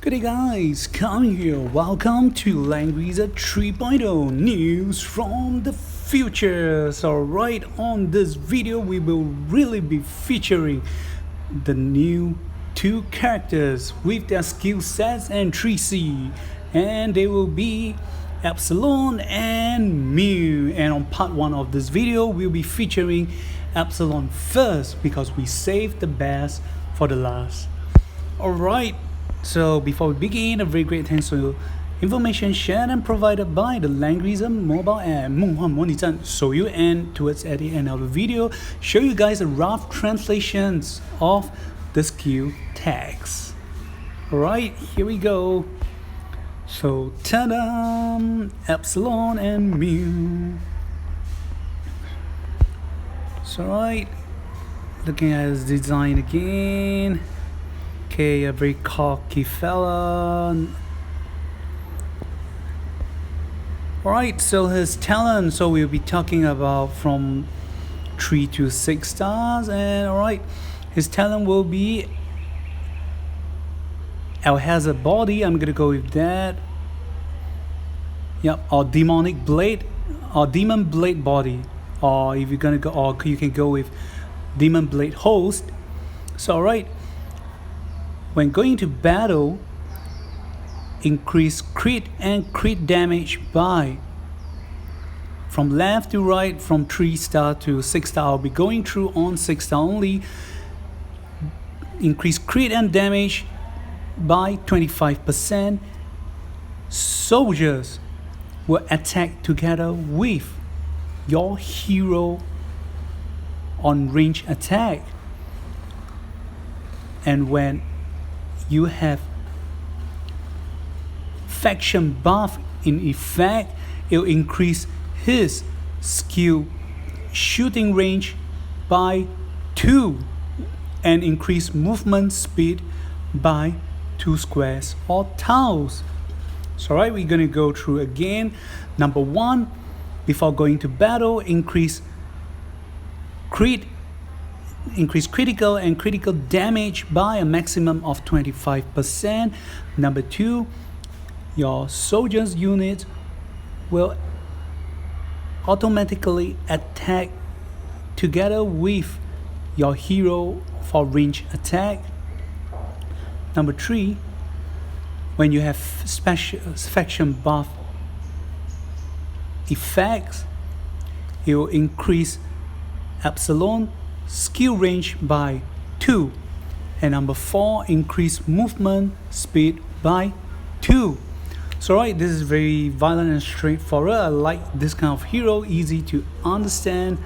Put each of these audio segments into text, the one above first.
Good day guys, Kami here. Welcome to Langrisser 3.0 news from the future. So right on this video we will really be featuring the new two characters with their skill sets and 3C, and they will be Epsilon and Mew. And on part 1 of this video we'll be featuring Epsilon first because we saved the best for the last. Alright, so before we begin, a very great thanks to information shared and provided by the Langrisser mobile app 梦幻模拟站手游, and towards at the end of the video show you guys a rough translations of the skill tags. Alright, here we go. So ta-da! Epsilon and Mew. So right, looking at his design again. Okay, a very cocky fella. Alright, so his talent, so we'll be talking about from 3 to 6 stars. And alright, his talent will be Hazard body. I'm gonna go with that. Yep, or demonic blade or demon blade body. Or if you're gonna go, or you can go with demon blade host. So alright, when going to battle, increase crit and crit damage by from left to right, from 3 star to 6 star. I'll be going through on 6 star only. Increase crit and damage by 25%. Soldiers will attack together with your hero on range attack, and when you have faction buff in effect, it will increase his skill shooting range by 2 and increase movement speed by 2 squares or tiles. So right, we're gonna go through again. Number 1, before going to battle, increase critical and critical damage by a maximum of 25%. Number 2, your soldiers unit will automatically attack together with your hero for range attack. Number 3, when you have special faction buff effects, it will increase Epsilon skill range by 2. And number 4, increase movement speed by 2. So right, this is very violent and straightforward. I like this kind of hero, easy to understand.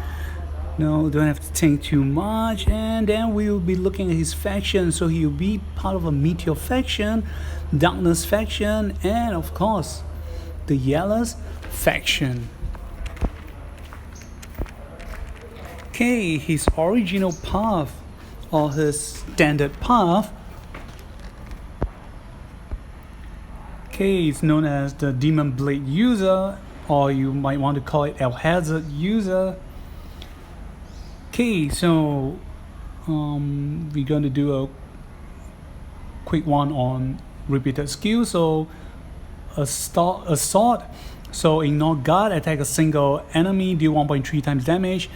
No, don't have to think too much. And then we will be looking at his faction. So he will be part of a Meteor faction, Darkness faction, and of course the Yellows faction. Okay, his original path or his standard path. Okay, it's known as the Demon Blade user, or you might want to call it Hazard user. Okay, so we're going to do a quick one on repeated skills. So assault. So ignore guard, attack a single enemy, deal 1.3 times damage.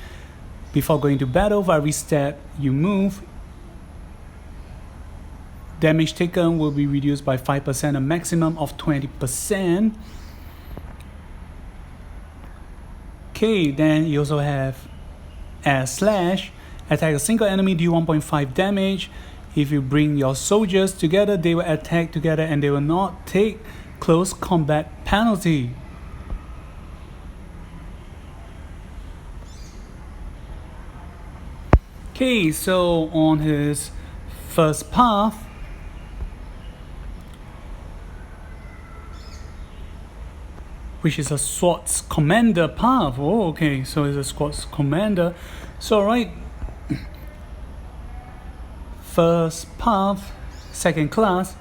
Before going to battle, for every step you move, damage taken will be reduced by 5%, a maximum of 20%. Okay, then you also have slash, attack a single enemy, deal 1.5 damage. If you bring your soldiers together, they will attack together and they will not take close combat penalty. Okay, so on his first path, which is a Swords Commander path. Oh, okay, so it's a Swords Commander. So right, first path, second class,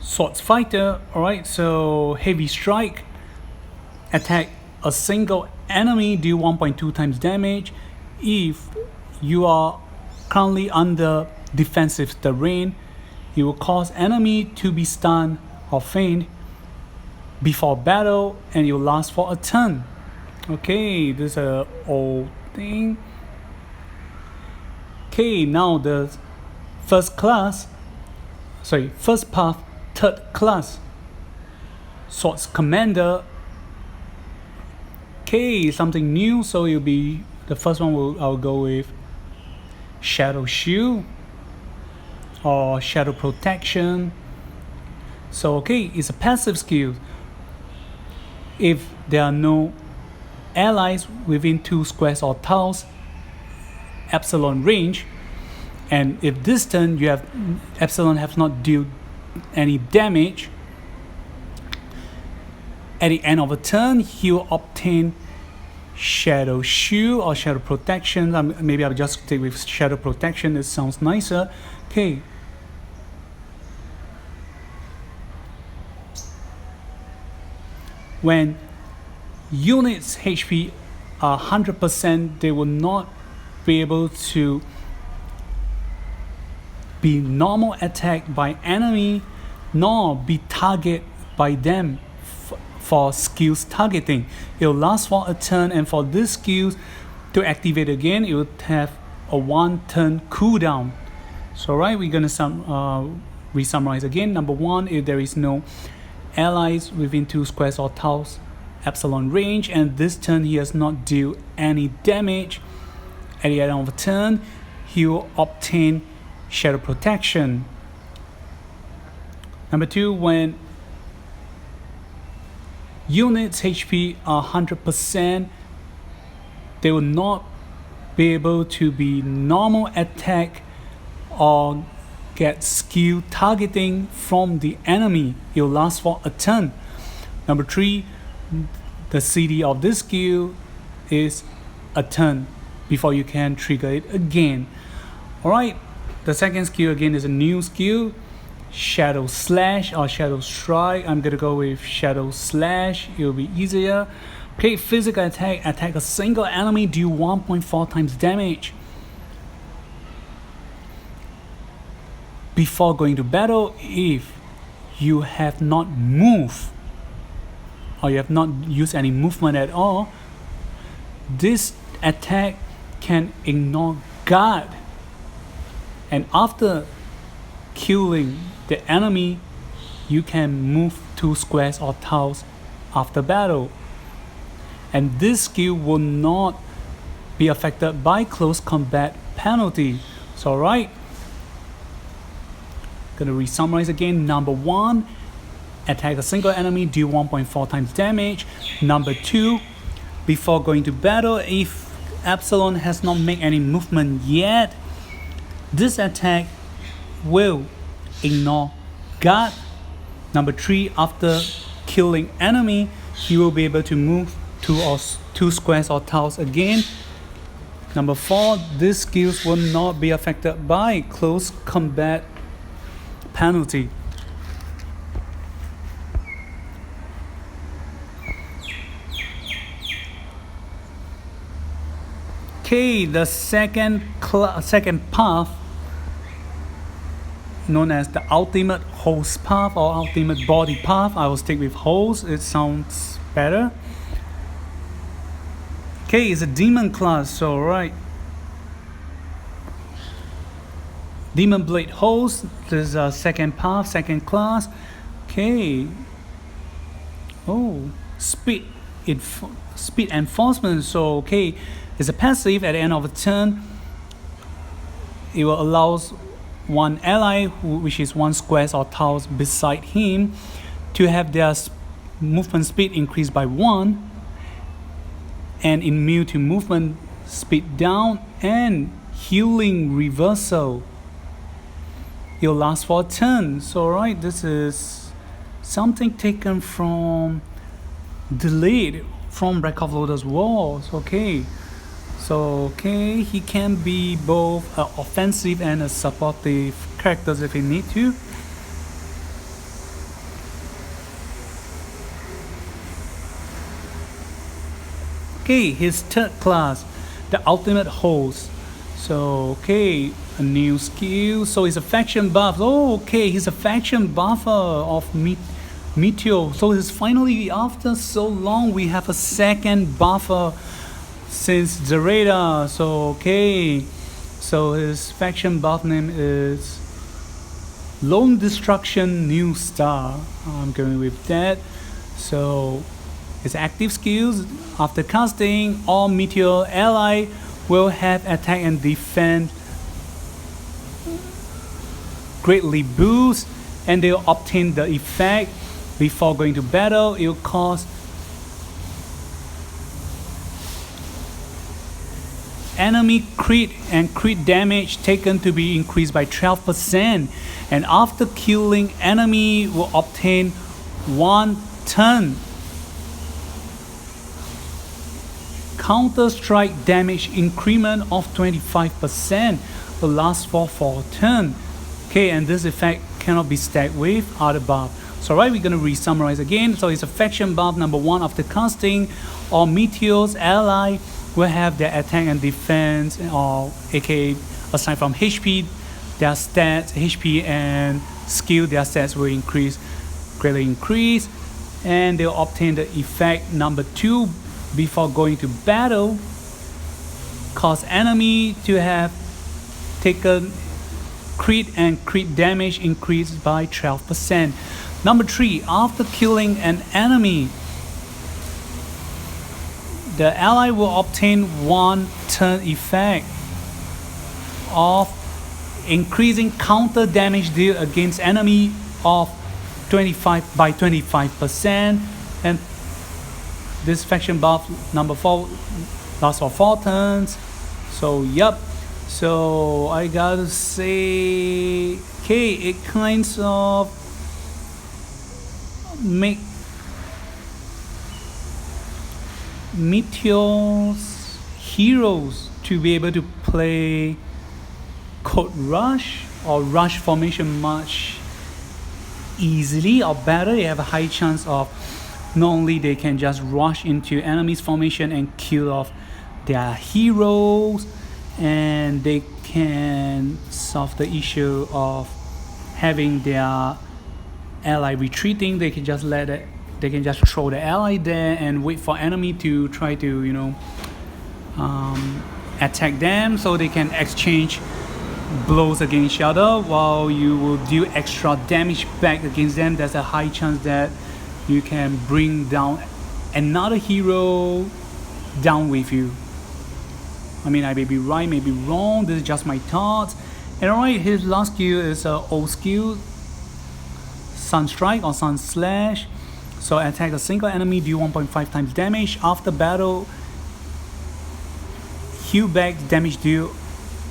Swords Fighter. Alright, so heavy strike, attack a single enemy, deal 1.2 times damage. If you are currently under defensive terrain, It will cause enemy to be stunned or faint before battle, and it will last for a turn. Okay, this is an old thing. Okay, now the first path, third class. Swords Commander. Okay, something new, so it'll be the first one. I'll go with Shadow Shield or Shadow Protection. So okay, it's a passive skill. If there are no allies within 2 squares or tiles, Epsilon range, and if this turn you have Epsilon have not dealt any damage, at the end of a turn he will obtain Shadow Shield or Shadow Protection. Maybe I'll just stick with Shadow Protection, it sounds nicer. Okay. When units HP are 100%, they will not be able to be normal attacked by enemy, nor be targeted by them for skills targeting. It will last for a turn, and for this skill to activate again, it will have a 1 turn cooldown. So right, we're gonna re-summarize again. Number 1, if there is no allies within 2 squares or tiles, Epsilon range, and this turn he has not dealt any damage, at the end of the turn he will obtain Shadow Protection. Number 2, when units HP are 100%, they will not be able to be normal attack or get skill targeting from the enemy. It will last for a turn. Number 3, the CD of this skill is a turn before you can trigger it again. Alright, the second skill again is a new skill, Shadow Slash or Shadow Strike. I'm gonna go with Shadow Slash, it will be easier. Okay, physical attack, attack a single enemy, deal 1.4 times damage. Before going to battle, if you have not moved or you have not used any movement at all, this attack can ignore guard, and after killing the enemy you can move 2 squares or tiles after battle, and this skill will not be affected by close combat penalty. So right, gonna re-summarize again. Number 1, attack a single enemy, deal 1.4 times damage. Number 2, before going to battle, if Epsilon has not made any movement yet, this attack will ignore guard. Number 3, after killing enemy, he will be able to move 2 squares or tiles again. Number 4, these skills will not be affected by close combat penalty. Okay, the second path, known as the ultimate host path or ultimate body path. I will stick with host, it sounds better. Okay, it's a demon class, so right. Demon Blade host, this is a second path, second class. Okay. Oh, speed enforcement. So okay, it's a passive. At the end of a turn, it will allow one ally, which is 1 square or tiles beside him, to have their movement speed increased by 1, and immune to movement speed down, and healing reversal. It'll last for a turn. So right, this is something taken from Delayed from Wreck of Lotus Wars. Okay, so okay, he can be both an offensive and a supportive characters if he need to. Okay, his third class, the ultimate host. So okay, a new skill. So it's a faction buff. Oh, okay, he's a faction buffer of Meteor. So it's finally, after so long, we have a second buffer since Zareda. So okay, so his faction buff name is Lone Destruction New Star. I'm going with that. So his active skills: after casting, all Meteor ally will have attack and defense greatly boost, and they'll obtain the effect before going to battle. It will cause enemy crit and crit damage taken to be increased by 12%, and after killing enemy will obtain 1 turn counter strike damage increment of 25%. Will last for 4 turns. Okay, and this effect cannot be stacked with other buff. So right, we're gonna re-summarize again. So it's a faction buff number 1. After casting, all Meteor's ally will have their attack and defense, or aka aside from HP, their stats, HP and skill, their stats will greatly increase, and they'll obtain the effect number 2 before going to battle. Cause enemy to have taken crit and crit damage increased by 12%. Number 3, after killing an enemy, the ally will obtain 1 turn effect of increasing counter damage deal against enemy of 25%, and this faction buff number 4 lasts for 4 turns. So yep, so I gotta say, okay, it kinds of make Meteor's heroes to be able to play Code Rush or Rush formation much easily or better. They have a high chance of not only they can just rush into enemies formation and kill off their heroes, and they can solve the issue of having their ally retreating. They can just they can just throw the ally there and wait for enemy to try to attack them, so they can exchange blows against each other while you will deal extra damage back against them. There's a high chance that you can bring down another hero down with you. I mean, I may be right, may be wrong. This is just my thoughts. And alright, his last skill is old skill, Sun Strike or Sun Slash. So attack a single enemy, deal 1.5 times damage. After battle, heal back damage deal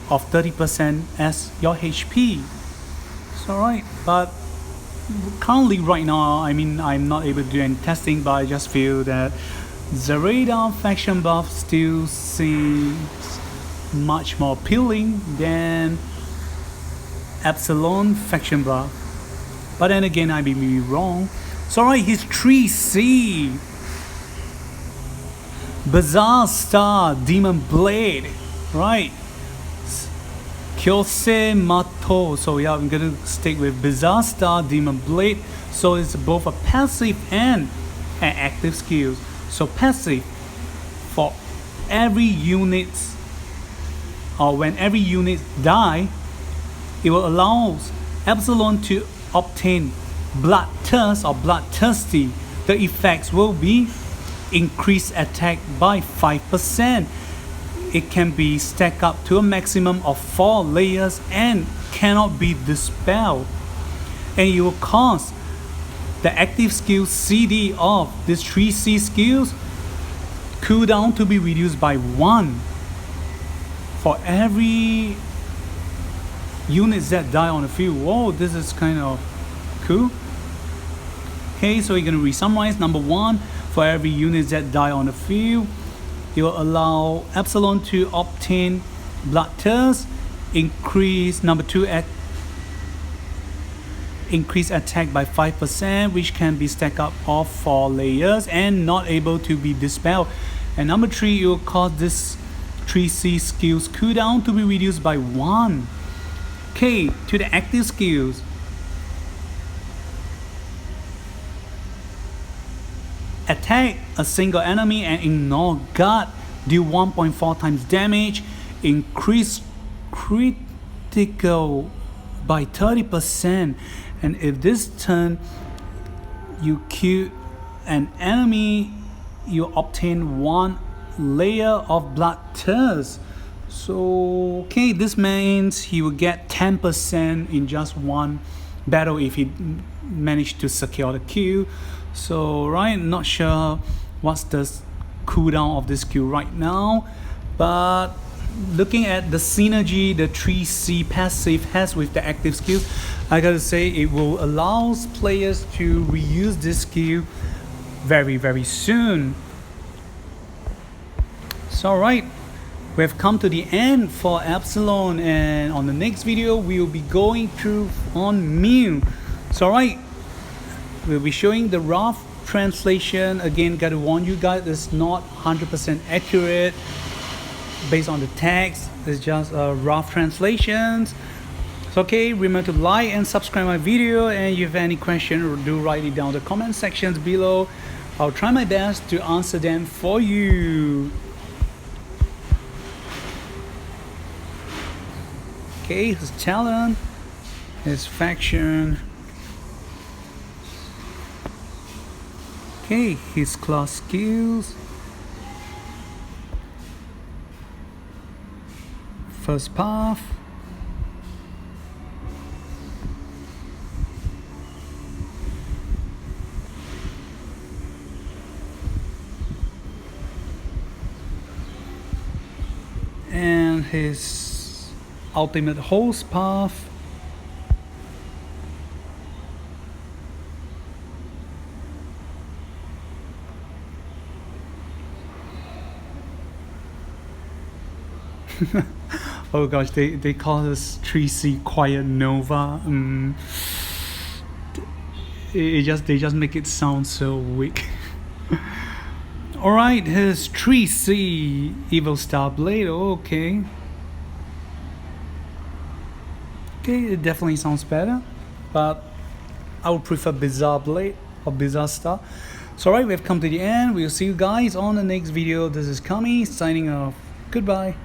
of 30% as your HP. It's alright, but currently right now, I mean, I'm not able to do any testing, but I just feel that Zareda faction buff still seems much more appealing than Epsilon faction buff. But then again, I may be wrong. So alright, his 3C Bizarre Star Demon Blade, right? Kyose Mato. So yeah, I'm gonna stick with Bizarre Star Demon Blade. So it's both a passive and an active skill. So passive, for every unit, or when every unit die, it will allow Epsilon to obtain Bloodthirst or Bloodthirsty. The effects will be increased attack by 5%. It can be stacked up to a maximum of 4 layers and cannot be dispelled. And it will cause the active skill CD of these 3C skills cooldown to be reduced by 1 for every units that die on the field. Whoa, this is kind of cool. Okay, so we're going to re-summarize. Number 1, for every unit that die on the field, it will allow Epsilon to obtain Bloodthirst, increase number 2 at increase attack by 5%, which can be stacked up of 4 layers and not able to be dispelled. And number 3, it will cause this 3C skills cooldown to be reduced by 1. Okay, to the active skills. Attack a single enemy and ignore guard. Deal 1.4 times damage. Increase critical by 30%. And if this turn you kill an enemy, you obtain 1 layer of blood thirst. So okay, this means he will get 10% in just one battle if he managed to secure the kill. So right, not sure what's the cooldown of this skill right now, but looking at the synergy the 3C passive has with the active skills, I gotta say it will allow players to reuse this skill very soon. So right, we've come to the end for Epsilon, and on the next video we'll be going through on Mew. So right, we'll be showing the rough translation. Again, gotta warn you guys, it's not 100% accurate based on the text. It's just rough translations. So okay, remember to like and subscribe my video, and if you have any question, do write it down in the comment sections below. I'll try my best to answer them for you. Okay, his talent, his faction. Okay, his class skills. First path. And his ultimate host path. Oh gosh, they call this 3C Quiet Nova. They just make it sound so weak. Alright, his 3C Evil Star Blade. Okay, it definitely sounds better, but I would prefer Bizarre Blade or Bizarre Star. So alright, we've come to the end. We'll see you guys on the next video. This is Kami signing off. Goodbye.